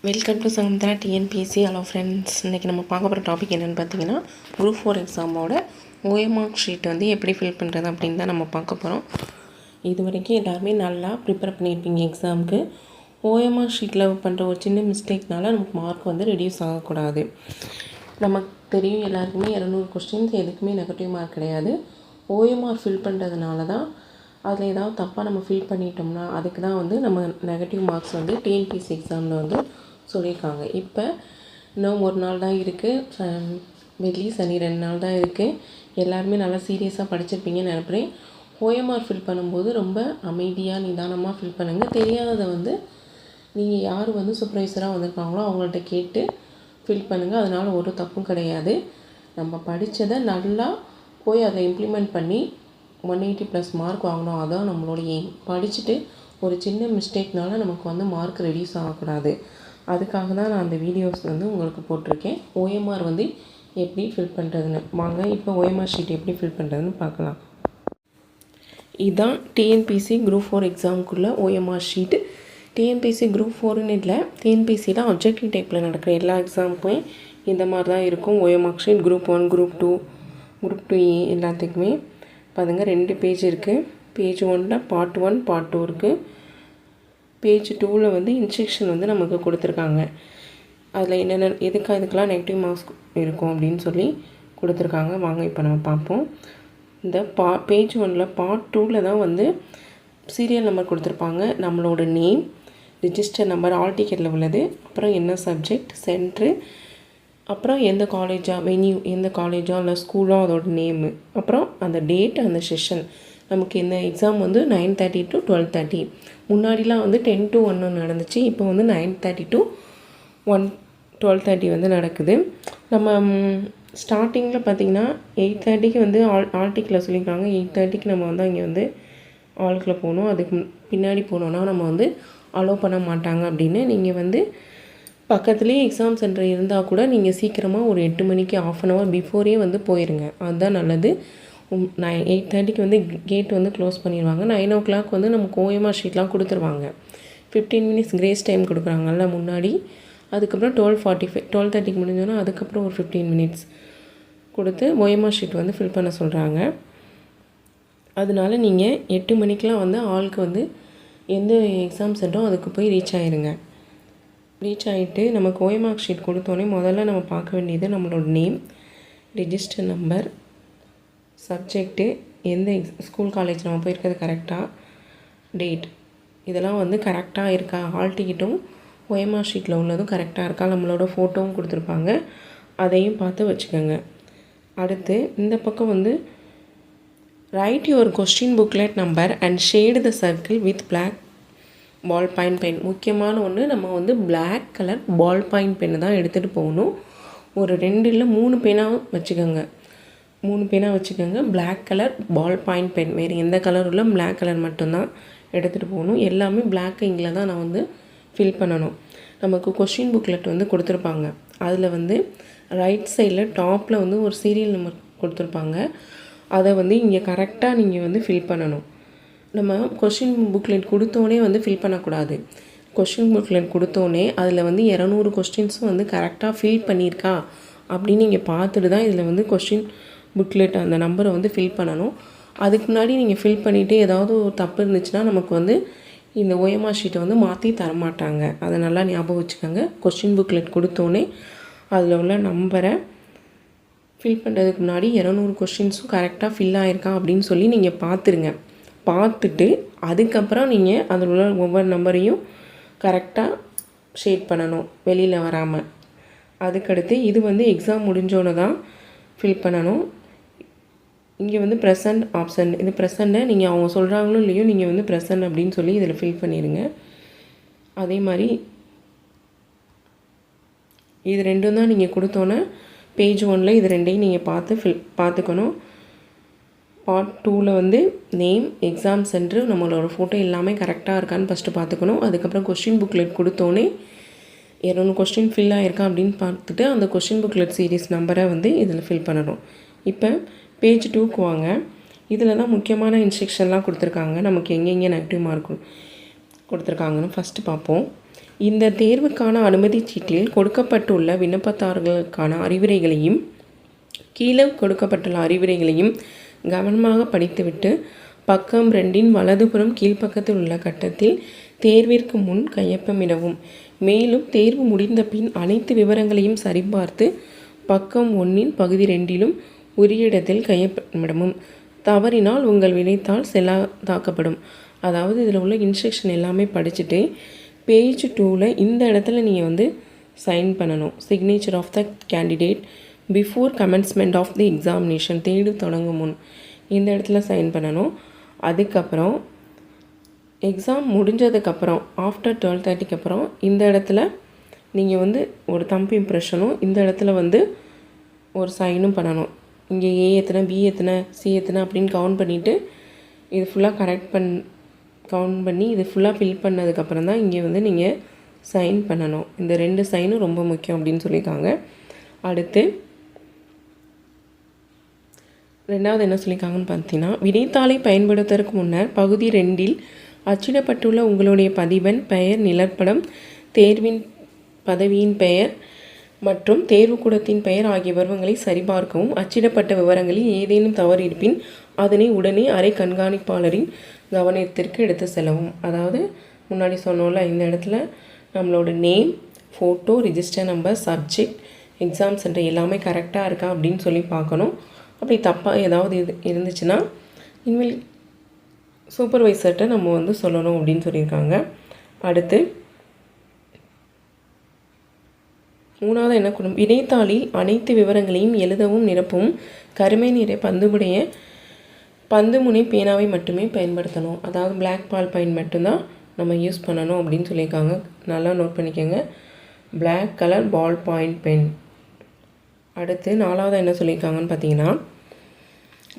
Welcome to Sanghamitra TNPSC. Hello friends, இன்றைக்கி நம்ம பார்க்க போகிற டாபிக் என்னென்னு பார்த்தீங்கன்னா குரூப் 4 எக்ஸாமோட OMR ஷீட் எப்படி ஃபில் பண்ணுறது அப்படின்னு தான் நம்ம பார்க்க போகிறோம். இது வரைக்கும் எல்லாருமே நல்லா ப்ரிப்பேர் பண்ணியிருப்பீங்க எக்ஸாமுக்கு. OMR ஷீட்டில் பண்ணுற ஒரு சின்ன மிஸ்டேக்னால நமக்கு மார்க் ரெடியூஸ் ஆகக்கூடாது. நமக்கு தெரியும் எல்லாருக்குமே 200 கொஸ்டின்ஸ் எதுக்குமே நெகட்டிவ் மார்க் கிடையாது. OMR ஃபில் பண்ணுறதுனால தான் அதில் ஏதாவது தப்பாக நம்ம ஃபில் பண்ணிட்டோம்னா அதுக்கு தான் நம்ம நெகட்டிவ் மார்க்ஸ் டிஎன்பிஎஸ்சி எக்ஸாமில் சொல்லியிருக்காங்க. இப்போ இன்னும் ஒரு நாள் தான் இருக்குது, வெள்ளி சனி 2 நாள் தான் இருக்குது. எல்லாருமே நல்லா சீரியஸாக படிச்சிருப்பீங்கன்னு நினைக்கிறேன். OMR ஃபில் பண்ணும்போது ரொம்ப அமைதியாக நிதானமாக ஃபில் பண்ணுங்கள். தெரியாததை நீங்கள் யார் சூப்பர்வைசராக வந்திருக்காங்களோ அவங்கள்ட்ட கேட்டு ஃபில் பண்ணுங்கள். அதனால் ஒரு தப்பும் கிடையாது. நம்ம படித்ததை நல்லா போய் அதை இம்ப்ளிமெண்ட் பண்ணி 180+ மார்க் வாங்கணும். அதான் நம்மளோட எய்ம். படிச்சுட்டு ஒரு சின்ன மிஸ்டேக்னால நமக்கு மார்க் ரெடியூஸ் ஆகக்கூடாது. அதுக்காக தான் நான் அந்த வீடியோஸ் உங்களுக்கு போட்டிருக்கேன். OMR எப்படி ஃபில் பண்ணுறதுன்னு வாங்க இப்போ OMR ஷீட் எப்படி ஃபில் பண்ணுறதுன்னு பார்க்கலாம். இதுதான் டிஎன்பிஎஸ்சி குரூப் 4 எக்ஸாமுக்குள்ளே OMR ஷீட். டிஎன்பிஎஸ்சி குரூப் 4ன்னு இல்லை, டிஎன்பிஎஸ்சியில் அப்ஜெக்டிவ் டைப்பில் நடக்கிற எல்லா எக்ஸாமுக்குமே இந்த மாதிரி தான் இருக்கும் OMR sheet. Group 1, group 2, group 2A எல்லாத்துக்குமே பாருங்க 2 பேஜ் இருக்குது. பேஜ் 1ல் பார்ட் 1, பார்ட் 2 இருக்குது. பேஜ் 2ல் இன்ஸ்ட்ரக்ஷன் நமக்கு கொடுத்துருக்காங்க. அதில் என்னென்ன இதுக்கெல்லாம் நெகட்டிவ் மார்க்ஸ் இருக்கும் அப்படின்னு சொல்லி கொடுத்துருக்காங்க. வாங்க இப்போ நம்ம பார்ப்போம். இந்த பேஜ் 1ல் பார்ட் 2ல் தான் சீரியல் நம்பர் கொடுத்துருப்பாங்க. நம்மளோட நேம், ரிஜிஸ்டர் நம்பர், ஆல் டிக்கெட்டில் உள்ளது, அப்புறம் என்ன சப்ஜெக்ட், சென்ட்ரு, அப்புறம் எந்த காலேஜா, வென்யூ எந்த காலேஜோ இல்லை ஸ்கூலோ அதோட நேமு, அப்புறம் அந்த டேட், அந்த செஷன். நமக்கு இந்த எக்ஸாம் 9:30 to 12:30. முன்னாடிலாம் 10 to 1 நடந்துச்சு. இப்போ 9:30 to 12:30 நடக்குது. நம்ம ஸ்டார்டிங்கில் பார்த்திங்கன்னா 8:30க்கு ஆல் டிக்கெட்டில் சொல்லியிருக்காங்க. 8:30க்கு நம்ம அங்கே ஆளுக்குள்ளே போகணும். அதுக்கு பின்னாடி போனோன்னா நம்ம அலோவ் பண்ண மாட்டாங்க அப்படின்னு. நீங்கள் பக்கத்துலேயே எக்ஸாம் சென்டர் இருந்தால் கூட நீங்கள் சீக்கிரமாக ஒரு 8 மணிக்கு ½ hour பிஃபோரே போயிருங்க. அதுதான் நல்லது. 8:30க்கு கேட் க்ளோஸ் பண்ணிடுவாங்க. 9 o'clock நமக்கு OMR ஷீட்லாம் கொடுத்துருவாங்க. 15 minutes கிரேஸ் டைம் கொடுக்குறாங்கல்ல முன்னாடி. அதுக்கப்புறம் 12:45 12:30க்கு முடிஞ்சோன்னா அதுக்கப்புறம் ஒரு 15 minutes கொடுத்து OMR ஷீட் ஃபில் பண்ண சொல்கிறாங்க. அதனால நீங்கள் 8 மணிக்கெலாம் ஆளுக்கு எந்த எக்ஸாம் சென்டரோ அதுக்கு போய் ரீச் ஆகிருங்க. ரீச் ஆகிட்டு நமக்கு OMR ஷீட் கொடுத்தோன்னே முதல்ல நம்ம பார்க்க வேண்டியது நம்மளோட நேம், ரிஜிஸ்டர் நம்பர், சப்ஜெக்ட்டு, எந்த ஸ்கூல் காலேஜ் நம்ம போயிருக்கிறது கரெக்டாக, டேட், இதெல்லாம் கரெக்டாக இருக்கா, ஹால் டிக்கெட்டும் OMR ஷீட்டில் உள்ளதும் கரெக்டாக இருக்கா, நம்மளோட ஃபோட்டோவும் கொடுத்துருப்பாங்க, அதையும் பார்த்து வச்சுக்கோங்க. அடுத்து இந்த பக்கம் right your question booklet number and shade the circle with black ball point pen. முக்கியமான ஒன்று, நம்ம black colour ball point pen தான் எடுத்துகிட்டு போகணும். ஒரு 2 இல்லை 3 பேனாக வச்சுக்கோங்க. 3 பேனாக வச்சுக்கோங்க. Black colour ball point pen, வேறு எந்த கலர் உள்ள பிளாக் கலர் மட்டும்தான் எடுத்துகிட்டு போகணும். எல்லாமே பிளாக் இங்கில் தான் நான் ஃபில் பண்ணணும். நமக்கு கொஸ்டின் புக்லெட் கொடுத்துருப்பாங்க. அதில் ரைட் சைடில் டாப்பில் ஒரு சீரியல் நம்பர் கொடுத்துருப்பாங்க. அதை இங்கே கரெக்டாக நீங்கள் ஃபில் பண்ணணும். நம்ம கொஷின் புக்லெட் கொடுத்தோன்னே ஃபில் பண்ணக்கூடாது. கொஷின் புக்லெட் கொடுத்தோன்னே அதில் 200 கொஸ்டின்ஸும் கரெக்டாக ஃபில் பண்ணியிருக்கா அப்படின்னு நீங்கள் பார்த்துட்டு தான் இதில் கொஷின் புக்லெட் அந்த நம்பரை ஃபில் பண்ணணும். அதுக்கு முன்னாடி நீங்கள் ஃபில் பண்ணிவிட்டு ஏதாவது ஒரு தப்பு இருந்துச்சுன்னா நமக்கு இந்த OMR ஷீட்டை மாற்றி தரமாட்டாங்க. அதை நல்லா ஞாபகம் வச்சுக்கோங்க. கொஷின் புக்லெட் கொடுத்தோன்னே அதில் உள்ள நம்பரை ஃபில் பண்ணுறதுக்கு முன்னாடி 200 கொஸ்டின்ஸும் கரெக்டாக ஃபில் ஆகிருக்கா அப்படின்னு சொல்லி நீங்கள் பார்த்துட்டு அதுக்கப்புறம் நீங்கள் அதில் உள்ள ஒவ்வொரு நம்பரையும் கரெக்டாக ஷேட் பண்ணணும், வெளியில் வராமல். அதுக்கடுத்து இது எக்ஸாம் முடிஞ்சோன்னு தான் ஃபில் பண்ணணும். இங்கே ப்ரெசன்ட் ஆப்ஷன், இது ப்ரெசண்ட்டை நீங்கள் அவங்க சொல்கிறாங்களோ இல்லையோ நீங்கள் ப்ரெசன்ட் அப்படின்னு சொல்லி இதில் ஃபில் பண்ணிடுங்க. அதே மாதிரி இது 2 தான் நீங்கள் கொடுத்தோன்னே பேஜ் 1ல் இது 2ஐயும் நீங்கள் பார்த்துக்கணும். பார்ட் 2ல் நேம், எக்ஸாம் சென்டர், நம்மளோட ஃபோட்டோ எல்லாமே கரெக்டாக இருக்கான்னு ஃபஸ்ட்டு பார்த்துக்கணும். அதுக்கப்புறம் கொஸ்டின் புக்லெட் கொடுத்தோன்னே 200 கொஸ்டின் ஃபில் ஆகிருக்கா அப்படின்னு பார்த்துட்டு அந்த கொஸ்டின் புக்லெட் சீரீஸ் நம்பரை இதில் ஃபில் பண்ணணும். இப்போ பேஜ் 2க்கு வாங்க. இதில் தான் முக்கியமான இன்ஸ்ட்ரக்ஷன்லாம் கொடுத்துருக்காங்க. நமக்கு எங்கெங்கே நெகட்டிவ் மார்க் கொடுத்துருக்காங்கன்னு ஃபஸ்ட்டு பார்ப்போம். இந்த தேர்வுக்கான அனுமதி சீட்டில் கொடுக்கப்பட்டுள்ள விண்ணப்பதாரர்களுக்கான அறிவுரைகளையும் கீழே கொடுக்கப்பட்டுள்ள அறிவுரைகளையும் கவனமாக படித்துவிட்டு பக்கம் 2 வலதுபுறம் கீழ்ப்பக்கத்தில் உள்ள கட்டத்தில் தேர்விற்கு முன் கையொப்பமிடவும். மேலும் தேர்வு முடிந்த பின் அனைத்து விவரங்களையும் சரிபார்த்து பக்கம் 1 பகுதி 2 உரிய இடத்தில் கையொப்பமிடவும். தவறினால் உங்கள் விடைத்தாள் செல்லாதாக்கப்படும். அதாவது இதில் உள்ள இன்ஸ்ட்ரக்ஷன் எல்லாமே படிச்சுட்டு பேஜ் 2 இந்த இடத்துல நீங்கள் சைன் பண்ணணும். Signature of the candidate before commencement of the examination, தேர்வு தொடங்கும் முன் இந்த இடத்துல சைன் பண்ணணும். அதுக்கப்புறம் எக்ஸாம் முடிஞ்சதுக்கப்புறம் ஆஃப்டர் 12:30 அப்புறம் இந்த இடத்துல நீங்கள் ஒரு தம்ப் இம்ப்ரெஷனும் இந்த இடத்துல ஒரு சைனும் பண்ணணும். இங்கே ஏ எத்தனை, பி எத்தனை, சி எத்தனை அப்படின்னு கவுண்ட் பண்ணிவிட்டு இது ஃபுல்லாக கவுண்ட் பண்ணி இது ஃபுல்லாக ஃபில் பண்ணதுக்கப்புறம் தான் இங்கே நீங்கள் சைன் பண்ணணும். இந்த 2 சைனும் ரொம்ப முக்கியம் அப்படின்னு சொல்லியிருக்காங்க. அடுத்து 2வது என்ன சொல்லியிருக்காங்கன்னு பார்த்தீங்கன்னா, விடைத்தாளை பயன்படுத்துவதற்கு முன்னர் பகுதி 2 அச்சிடப்பட்டுள்ள உங்களுடைய பதிவெண், பெயர், நிழற்படம், தேர்வின் பதவியின் பெயர் மற்றும் தேர்வுக்கூடத்தின் பெயர் ஆகிய விவரங்களை சரிபார்க்கவும். அச்சிடப்பட்ட விவரங்களில் ஏதேனும் தவறு இருப்பின் அதனை உடனே அறை கண்காணிப்பாளரின் கவனத்திற்கு எடுத்து செல்லவும். அதாவது முன்னாடி சொன்னோம்ல, இந்த இடத்துல நம்மளோட name, photo, register number, subject, exam centre எல்லாமே கரெக்டாக இருக்கா அப்படின்னு சொல்லி பார்க்கணும். அப்படி தப்பாக ஏதாவது இருந்துச்சுன்னா இனிமேல் சூப்பர்வைசர்கிட்ட நம்ம சொல்லணும் அப்படின்னு சொல்லியிருக்காங்க. அடுத்து 3வது என்ன கொடுக்கும், விடைத்தாளில் அனைத்து விவரங்களையும் எழுதவும் நிரப்பவும் கருமை நிற பந்துமுனை பேனாவை மட்டுமே பயன்படுத்தணும். அதாவது பிளாக் பால் பெயின் மட்டும்தான் நம்ம யூஸ் பண்ணணும் அப்படின்னு சொல்லியிருக்காங்க. நல்லா நோட் பண்ணிக்கோங்க, black colour ball point pen. அடுத்து 4வது என்ன சொல்லியிருக்காங்கன்னு பார்த்தீங்கன்னா,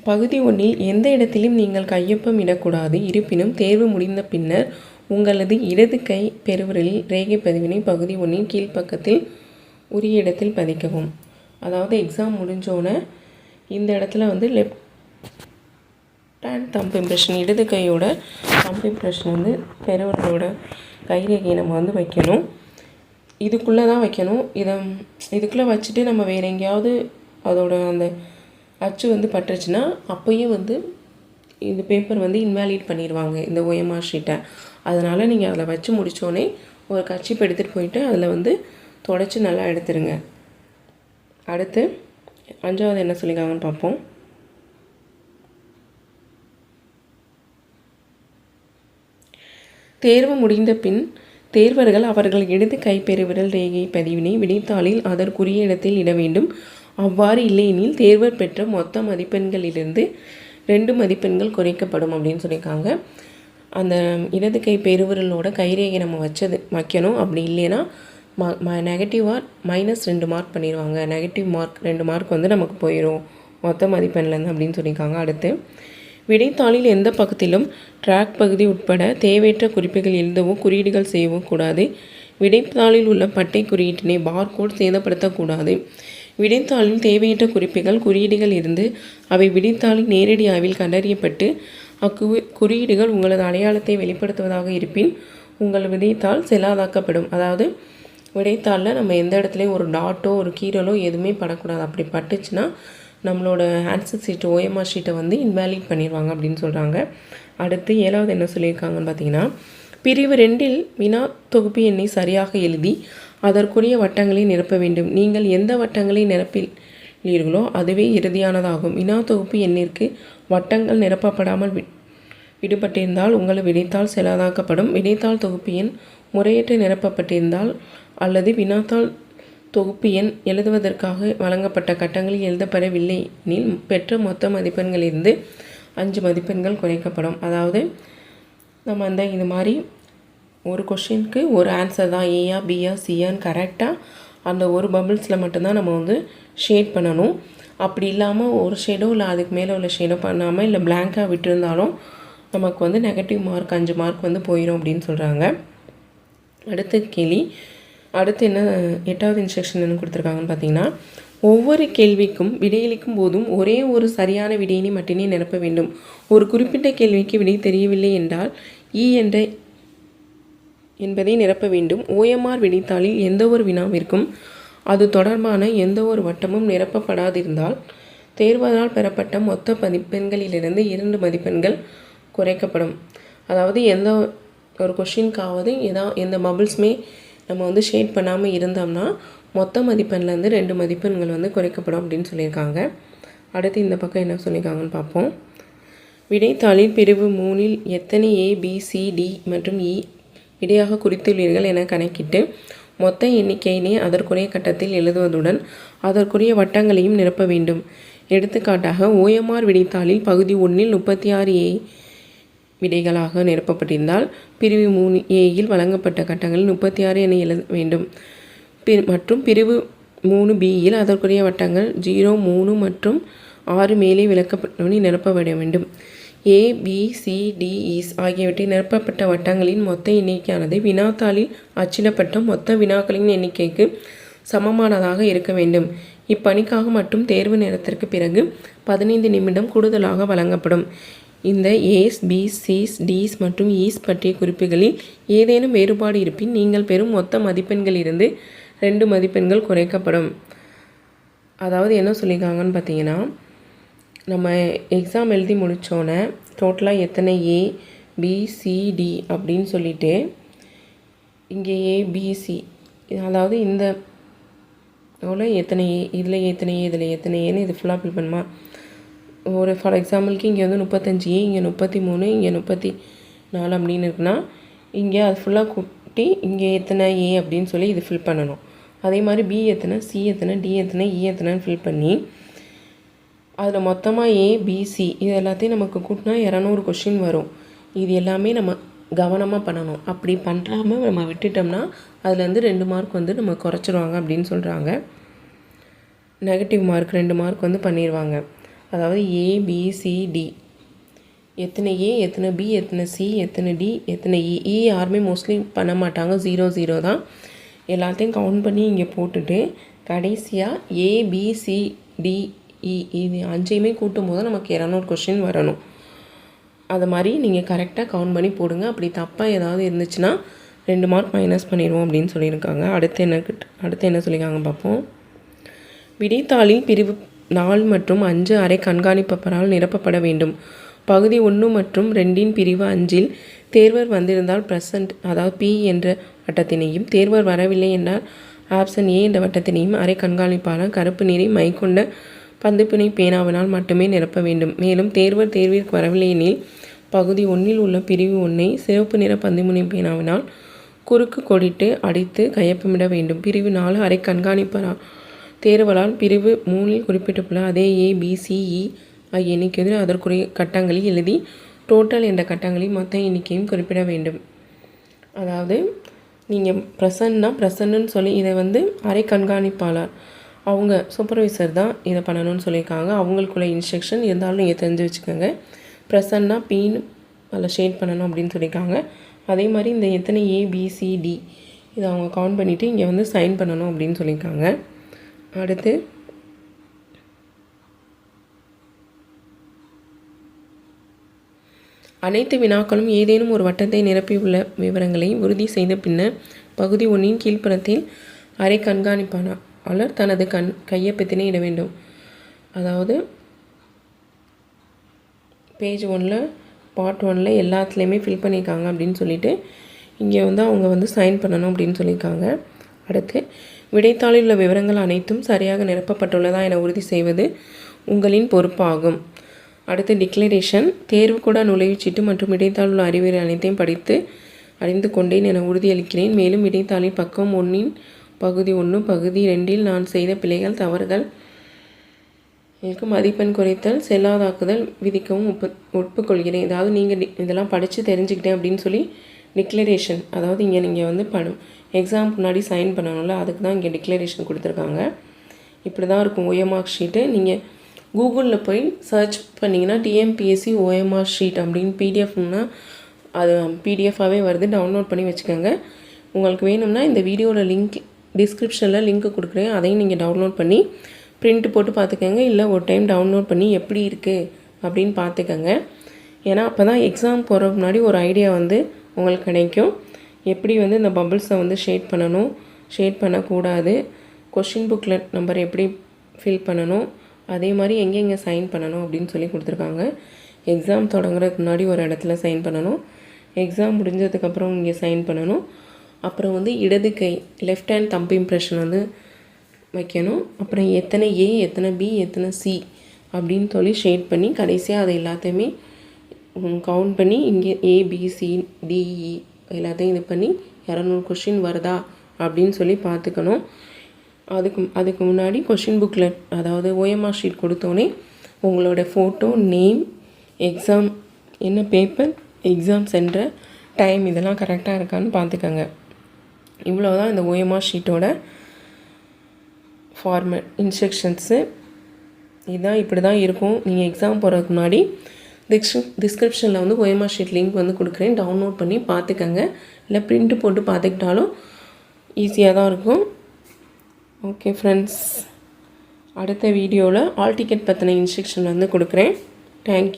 பகுதி 1 எந்த இடத்திலும் நீங்கள் கையொப்பம் இடக்கூடாது. இருப்பினும் தேர்வு முடிந்த பின்னர் உங்களது இடது கை பெருவிரலில் ரேகை பதிவினை பகுதி 1 கீழ்ப்பக்கத்தில் உரிய இடத்தில் பதிக்கவும். அதாவது எக்ஸாம் முடிஞ்சோன்னே இந்த இடத்துல லெஃப்ட் ஹேண்ட் தம்ப் இம்ப்ரெஷன், இடது கையோட தம்ப் இம்ப்ரெஷன் பெருவிரலோட கைரேகையை நம்ம வைக்கணும். இதுக்குள்ளே தான் வைக்கணும். இதுக்குள்ளே வச்சுட்டு நம்ம வேறு எங்கேயாவது அதோட அந்த அச்சு பட்டுருச்சுன்னா அப்போயும் இந்த பேப்பர் இன்வேலிட் பண்ணிடுவாங்க, இந்த OMR ஷீட்டை. அதனால் நீங்கள் அதில் வச்சு முடித்தோடனே ஒரு கர்ச்சீப் எடுத்துகிட்டு போயிட்டு அதில் தொடச்சி நல்லா எடுத்துருங்க. அடுத்து 5வது என்ன சொல்லியிருக்காங்கன்னு பார்ப்போம். தேர்வு முடிந்த பின் தேர்வர்கள் அவர்கள் இடது கைப்பெருவிரல் ரேகை பதிவினை விடைத்தாளில் அதற்குரிய இடத்தில் இட வேண்டும். அவ்வாறு இல்லையெனில் தேர்வர் பெற்ற மொத்த மதிப்பெண்களிலிருந்து 2 மதிப்பெண்கள் குறைக்கப்படும் அப்படின்னு சொல்லியிருக்காங்க. அந்த இடது கை பெருவிரலோட கைரேகை நம்ம வைக்கணும். அப்படி இல்லைன்னா நெகட்டிவாக -2 மார்க் பண்ணிடுவாங்க. நெகட்டிவ் மார்க் 2 மார்க் நமக்கு போயிடும் மொத்த மதிப்பெண்லேருந்து அப்படின்னு சொல்லியிருக்காங்க. அடுத்து விடைத்தாளில் எந்த பக்கத்திலும் ட்ராக் பகுதி உட்பட தேவையற்ற குறிப்புகள் எழுதவோ குறியீடுகள் செய்யவோ கூடாது. விடைத்தாளில் உள்ள பட்டை குறியீட்டினை பார்கோட் சேதப்படுத்தக்கூடாது. விடைத்தாளில் தேவையற்ற குறியீடுகள் இருந்து அவை விடைத்தாளில் நேரடி ஆய்வில் கண்டறியப்பட்டு குறியீடுகள் உங்களது அடையாளத்தை வெளிப்படுத்துவதாக இருப்பின் உங்கள் விடைத்தாள் செல்லாதாக்கப்படும். அதாவது விடைத்தாளில் நம்ம எந்த இடத்துலையும் ஒரு டாட்டோ ஒரு கீரலோ எதுவுமே படக்கூடாது. அப்படி பட்டுச்சுன்னா நம்மளோட ஆன்சர் ஷீட்டு OMR ஷீட்டை இன்வேலிட் பண்ணிடுவாங்க அப்படின்னு சொல்கிறாங்க. அடுத்து 7வது என்ன சொல்லியிருக்காங்கன்னு பார்த்தீங்கன்னா, பிரிவு 2 வினா தொகுப்பு எண்ணை சரியாக எழுதி அதற்குரிய வட்டங்களை நிரப்ப வேண்டும். நீங்கள் எந்த வட்டங்களை நிரப்பினீர்களோ அதுவே இறுதியானதாகும். வினா தொகுப்பு எண்ணிற்கு வட்டங்கள் நிரப்பப்படாமல் விடுபட்டிருந்தால் உங்கள் விடைத்தாள் செல்லாதாக்கப்படும். விடைத்தாள் தொகுப்பு எண் முறையற்ற நிரப்பப்பட்டிருந்தால் அல்லது வினாத்தாள் தொகுப்பு எண் எழுதுவதற்காக வழங்கப்பட்ட கட்டங்களில் எழுதப்படவில்லை எனில் பெற்ற மொத்த மதிப்பெண்களிலிருந்து 5 மதிப்பெண்கள் குறைக்கப்படும். அதாவது நம்ம இது மாதிரி ஒரு கொஷினுக்கு ஒரு ஆன்சர் தான், ஏயா பியா சியான்னு கரெக்டாக அந்த ஒரு பபிள்ஸில் மட்டும்தான் நம்ம ஷேட் பண்ணணும். அப்படி இல்லாமல் ஒரு ஷேடோ இல்லை அதுக்கு மேலே உள்ள ஷேடோ பண்ணாமல் இல்லை பிளாங்காக விட்டுருந்தாலும் நமக்கு நெகட்டிவ் மார்க் 5 மார்க் போயிடும் அப்படின்னு சொல்கிறாங்க. அடுத்த கேள்வி, அடுத்து என்ன 8வது இன்ஸ்ட்ரக்ஷன் என்ன கொடுத்துருக்காங்கன்னு பார்த்தீங்கன்னா, ஒவ்வொரு கேள்விக்கும் விடையளிக்கும் போதும் ஒரே ஒரு சரியான விடையினை மட்டுமே நிரப்ப வேண்டும். ஒரு குறிப்பிட்ட கேள்விக்கு விடை தெரியவில்லை என்றால் என்ற என்பதை நிரப்ப வேண்டும். OMR விடைத்தாளில் எந்த ஒரு வினாவிற்கும் அது தொடர்பான எந்த ஒரு வட்டமும் நிரப்பப்படாதிருந்தால் தேர்வரால் பெறப்பட்ட மொத்த மதிப்பெண்களிலிருந்து 2 மதிப்பெண்கள் குறைக்கப்படும். அதாவது எந்த ஒரு கொஷினுக்காவது எந்த பபிள்ஸுமே நம்ம வந்து ஷேட் பண்ணாமல் இருந்தோம்னா மொத்த மதிப்பெண்லேருந்து 2 மதிப்பெண்கள் வந்து குறைக்கப்படும் அப்படின்னு சொல்லியிருக்காங்க. அடுத்து இந்த பக்கம் என்ன சொல்லியிருக்காங்கன்னு பார்ப்போம். விடைத்தாளில் பிரிவு 3இல் எத்தனை A, B, C, D மற்றும் E விடையாக குறித்துள்ளீர்கள் என கணக்கிட்டு மொத்த எண்ணிக்கையினை அதற்குரிய கட்டத்தில் எழுதுவதுடன் அதற்குரிய வட்டங்களையும் நிரப்ப வேண்டும். எடுத்துக்காட்டாக OMR விடைத்தாளில் பகுதி 1இல் 36 A விடைகளாக நிரப்பப்பட்டிருந்தால் பிரிவு 3Aயில் வழங்கப்பட்ட கட்டங்களில் 36 என எழுத வேண்டும். மற்றும் பிரிவு 3Bயில் அதற்குரிய வட்டங்கள் 0, 3 மற்றும் 6 மேலே விளக்கப்பட்டபடி நிரப்பப்பட வேண்டும். A, B, C, D, E ஆகியவற்றை நிரப்பப்பட்ட வட்டங்களின் மொத்த எண்ணிக்கையானது வினாத்தாளில் அச்சிடப்பட்ட மொத்த வினாக்களின் எண்ணிக்கைக்கு சமமானதாக இருக்க வேண்டும். இப்பணிக்காக மட்டும் தேர்வு நேரத்திற்கு பிறகு 15 நிமிடம் கூடுதலாக வழங்கப்படும். இந்த A's, B's, C's, D's மற்றும் E's பற்றிய குறிப்புகளில் ஏதேனும் வேறுபாடு இருப்பின் நீங்கள் பெறும் மொத்த மதிப்பெண்களிலிருந்து 2 மதிப்பெண்கள் குறைக்கப்படும். அதாவது என்ன சொல்லியிருக்காங்கன்னு பார்த்தீங்கன்னா, நம்ம எக்ஸாம் எழுதி முடித்தோன்னே டோட்டலாக எத்தனை A, B, C, D அப்படின்னு சொல்லிட்டு இங்கே A, B, C அதாவது இந்த எத்தனை A, இதில் எத்தனை A, இதில் எத்தனை ஏன்னு இது ஃபுல்லாக ஃபில் பண்ணுமா. ஒரு ஃபார் எக்ஸாம்பிளுக்கு இங்கே வந்து 35A, இங்கே 33, இங்கே 34 அப்படின்னு இருக்குன்னா இங்கே அது ஃபுல்லாக கூட்டி இங்கே எத்தனை A அப்படின்னு சொல்லி இது ஃபில் பண்ணணும். அதே மாதிரி B எத்தனை, C எத்தனை, D எத்தனை, E எத்தனைன்னு ஃபில் பண்ணி அதில் மொத்தமாக A, B, C இது எல்லாத்தையும் நமக்கு கூட்டினா 200 கொஷின் வரும். இது எல்லாமே நம்ம கவனமாக பண்ணணும். அப்படி பண்ணுறாமல் நம்ம விட்டுட்டோம்னா அதுலேருந்து 2 மார்க் வந்து நம்ம குறைச்சிருவாங்க அப்படின்னு சொல்கிறாங்க. நெகட்டிவ் மார்க் 2 மார்க் வந்து பண்ணிடுவாங்க. அதாவது A, B, C, D எத்தனை A, எத்தனை B, எத்தனை C, எத்தனை D, எத்தனை E. E யாருமே மோஸ்ட்லி பண்ண மாட்டாங்க, 0 0 தான். எல்லாத்தையும் கவுண்ட் பண்ணி இங்கே போட்டுட்டு கடைசியாக A, B, C, D, E இது 5ஐயுமே கூட்டும் போது நமக்கு 200 கொஷின் வரணும். அது மாதிரி நீங்கள் கரெக்டாக கவுண்ட் பண்ணி போடுங்க. அப்படி தப்பாக ஏதாவது இருந்துச்சுன்னா 2 மார்க் மைனஸ் பண்ணிடுவோம் அப்படின்னு சொல்லியிருக்காங்க. அடுத்து என்ன சொல்லியிருக்காங்க பார்ப்போம். விடைத்தாளில் பிரிவு 4 மற்றும் 5 அரை கண்காணிப்பாளரால் நிரப்பப்பட வேண்டும். பகுதி 1 மற்றும் 2இன் பிரிவு 5இல் தேர்வர் வந்திருந்தால் ப்ரெசன்ட் அதாவது P என்ற வட்டத்தினையும் தேர்வர் வரவில்லை என்றால் ஆப்ஷன் A என்ற வட்டத்தினையும் அரை கண்காணிப்பாளர் கருப்பு நிறை மை கொண்ட பந்துப்பிணை பேனாவினால் மட்டுமே நிரப்ப வேண்டும். மேலும் தேர்வர் தேர்விற்கு வரவில்லை எனில் பகுதி 1இல் உள்ள பிரிவு 1ஐ சிவப்பு நிற பந்துப்பிணை பேனாவினால் குறுக்கு கொடிட்டு அடித்து கையொப்பமிட வேண்டும். பிரிவு 4 அரை கண்காணிப்பாளர் தேர்வலால் பிரிவு 3இல் குறிப்பிட்டுள்ள அதே A, B, C, E ஆகிய எண்ணிக்கையில் அதற்குரிய கட்டங்களில் எழுதி டோட்டல் என்ற கட்டங்களில் மொத்த எண்ணிக்கையும் குறிப்பிட வேண்டும். அதாவது நீங்கள் ப்ரெசன்ட்னு சொல்லி இதை வந்து அரை கண்காணிப்பாளர் அவங்க சூப்பர்வைசர் தான் இதை பண்ணணும்னு சொல்லியிருக்காங்க. அவங்களுக்குள்ள இன்ஸ்ட்ரக்ஷன் இருந்தாலும் நீங்கள் தெரிஞ்சு வச்சுக்கோங்க. ப்ரெசன்ட்னா Pன்னு அதில் ஷேட் பண்ணணும் அப்படின்னு சொல்லியிருக்காங்க. அதே மாதிரி இந்த எத்தனை A, B, C, D இதை அவங்க கவுண்ட் பண்ணிவிட்டு இங்கே வந்து சைன் பண்ணணும் அப்படின்னு சொல்லியிருக்காங்க. அடுத்து அனைத்து வினாக்களும் ஏதேனும் ஒரு வட்டத்தை நிரப்பியுள்ள விவரங்களை உறுதி செய்த பின்னர் பகுதி 1இன் கீழ்ப்புறத்தில் அரை கண்காணிப்பாளர் தனது கையொப்பத்தினை இட வேண்டும். அதாவது பேஜ் 1ல் பார்ட் 1ல் எல்லாத்துலேயுமே ஃபில் பண்ணியிருக்காங்க அப்படின்னு சொல்லிட்டு இங்கே வந்து அவங்க வந்து சைன் பண்ணணும் அப்படின்னு சொல்லியிருக்காங்க. அடுத்து விடைத்தாளில் உள்ள விவரங்கள் அனைத்தும் சரியாக நிரப்பப்பட்டுள்ளதா என உறுதி செய்வது உங்களின் பொறுப்பாகும். அடுத்து டிக்ளரேஷன். தேர்வு கூட நுழைவுச்சீட்டு மற்றும் விடைத்தாள் உள்ள அறிவுரை அனைத்தையும் படித்து அறிந்து கொண்டேன் என உறுதியளிக்கிறேன். மேலும் விடைத்தாளில் பக்கம் 1இன் பகுதி 1 பகுதி 2இல் நான் செய்த பிழைகள் தவறுகள் மதிப்பெண் குறைத்தல் செல்லாதாக்குதல் விதிக்கவும் ஒப்புக்கொள்கிறேன். அதாவது நீங்கள் இதெல்லாம் படித்து தெரிஞ்சுக்கிட்டேன் அப்படின்னு சொல்லி டிக்ளரேஷன், அதாவது இங்கே நீங்கள் வந்து எக்ஸாம் முன்னாடி சைன் பண்ணணும்ல, அதுக்கு தான் இங்கே டிக்ளரேஷன் கொடுத்துருக்காங்க. இப்படி தான் இருக்கும் OMR ஷீட்டு. நீங்கள் கூகுளில் போய் சர்ச் பண்ணிங்கன்னா TNPSC OMR ஷீட் அப்படின்னு பிடிஎஃப்னா அது பிடிஎஃபாகவே வருது, டவுன்லோட் பண்ணி வச்சுக்கோங்க. உங்களுக்கு வேணும்னா இந்த வீடியோவில் லிங்க் டிஸ்கிரிப்ஷனில் லிங்க் கொடுக்குறேன், அதையும் நீங்கள் டவுன்லோட் பண்ணி பிரிண்ட் போட்டு பார்த்துக்கோங்க. இல்லை ஒரு டைம் டவுன்லோட் பண்ணி எப்படி இருக்குது அப்படின்னு பார்த்துக்கோங்க. ஏன்னா அப்போ தான் எக்ஸாம் போகிறதுக்கு முன்னாடி ஒரு ஐடியா வந்து உங்களுக்கு கிடைக்கும். எப்படி வந்து இந்த பபிள்ஸை வந்து ஷேட் பண்ணணும், ஷேட் பண்ணக்கூடாது, கொஷின் புக்லெட் நம்பர் எப்படி ஃபில் பண்ணணும், அதே மாதிரி எங்கெங்கே சைன் பண்ணணும் அப்படின்னு சொல்லி கொடுத்துருக்காங்க. எக்ஸாம் தொடங்குறதுக்கு முன்னாடி ஒரு இடத்துல சைன் பண்ணணும், எக்ஸாம் முடிஞ்சதுக்கப்புறம் இங்கே சைன் பண்ணணும். அப்புறம் வந்து இடது கை லெஃப்ட் ஹேண்ட் தம்ப் இம்ப்ரெஷன் வந்து வைக்கணும். அப்புறம் எத்தனை ஏ, எத்தனை பி, எத்தனை சி அப்படின்னு சொல்லி ஷேட் பண்ணி கடைசியாக அதை எல்லாத்தையுமே கவுண்ட் பண்ணி இங்கே ஏபிசி டிஇ எல்லாத்தையும் இது பண்ணி 200 கொஷின் வருதா அப்படின்னு சொல்லி பார்த்துக்கணும். அதுக்கு முன்னாடி கொஷின் புக்கில் அதாவது OMR ஷீட் கொடுத்தோன்னே உங்களோட ஃபோட்டோ, நேம், எக்ஸாம் என்ன பேப்பர், எக்ஸாம் சென்டர், டைம் இதெல்லாம் கரெக்டாக இருக்கான்னு பார்த்துக்கோங்க. இவ்வளோ தான் இந்த OMR ஷீட்டோட ஃபார்மேட் இன்ஸ்ட்ரக்ஷன்ஸு. இதுதான் இப்படி தான் இருக்கும். நீங்கள் எக்ஸாம் போகிறதுக்கு முன்னாடி டிஸ்கிரிப்ஷனில் வந்து OMR ஷீட் லிங்க் வந்து கொடுக்குறேன், டவுன்லோட் பண்ணி பார்த்துக்கங்க. இல்லை பிரிண்ட்டு போட்டு பார்த்துக்கிட்டாலும் ஈஸியாக தான் இருக்கும். ஓகே ஃப்ரெண்ட்ஸ், அடுத்த வீடியோவில் ஆல் டிக்கெட் பற்றின இன்ஸ்ட்ரக்ஷன் வந்து கொடுக்குறேன். தேங்க்யூ.